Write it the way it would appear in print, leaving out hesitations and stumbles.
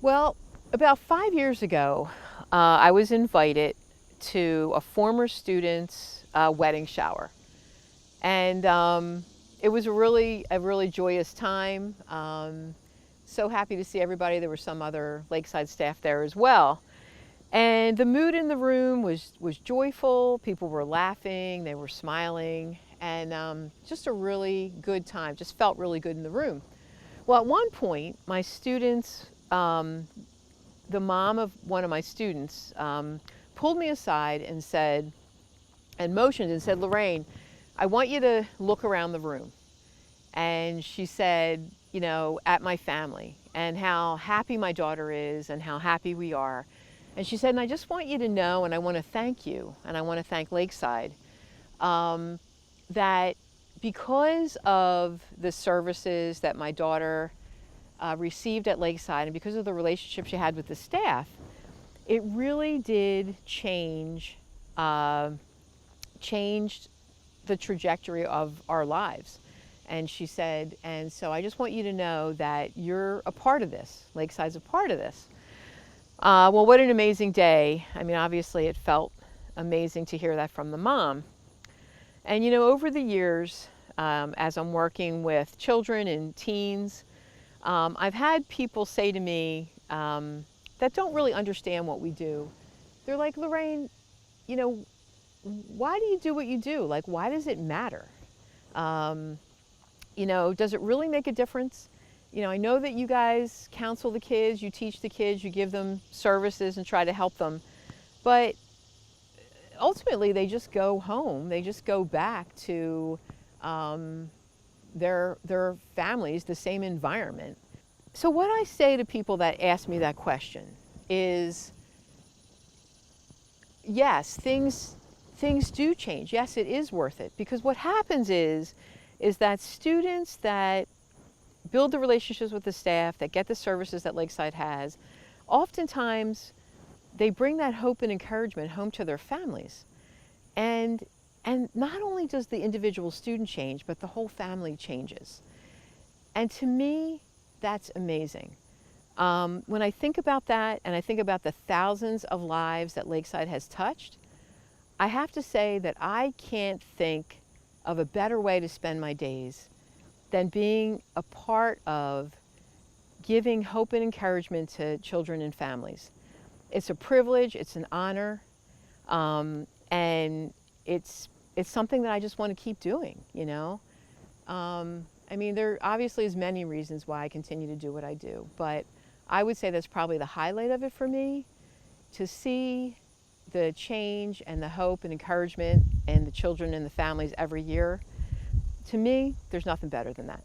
Well, about 5 years ago, I was invited to a former student's wedding shower. And it was a really joyous time. So happy to see everybody. There were some other Lakeside staff there as well. And the mood in the room was joyful. People were laughing, they were smiling, and just a really good time. Just felt really good in the room. Well, at one point, my students, the mom of one of my students, pulled me aside and said, and motioned and said, "Lorraine, I want you to look around the room." And she said, at my family and how happy my daughter is and how happy we are. And she said, "And I just want you to know, and I want to thank you, and I want to thank Lakeside, that because of the services that my daughter received at Lakeside and because of the relationship she had with the staff, it really did changed the trajectory of our lives." And she said, "And so I just want you to know that you're a part of this. Lakeside's a part of this." Well, what an amazing day. I mean, obviously it felt amazing to hear that from the mom. And over the years, as I'm working with children and teens, I've had people say to me that don't really understand what we do. They're like, "Lorraine, why do you do what you do? Like, why does it matter? Does it really make a difference? I know that you guys counsel the kids, you teach the kids, you give them services and try to help them, but ultimately they just go home, they just go back to their families, the same environment." So what I say to people that ask me that question is, yes, things do change. Yes, it is worth it, because what happens is that students that build the relationships with the staff, that get the services that Lakeside has, oftentimes they bring that hope and encouragement home to their families. And not only does the individual student change, but the whole family changes. And to me, that's amazing. When I think about that, and I think about the thousands of lives that Lakeside has touched, I have to say that I can't think of a better way to spend my days than being a part of giving hope and encouragement to children and families. It's a privilege, it's an honor, and it's something that I just want to keep doing, I mean, there obviously is many reasons why I continue to do what I do, but I would say that's probably the highlight of it for me, to see the change and the hope and encouragement and the children and the families every year. To me, there's nothing better than that.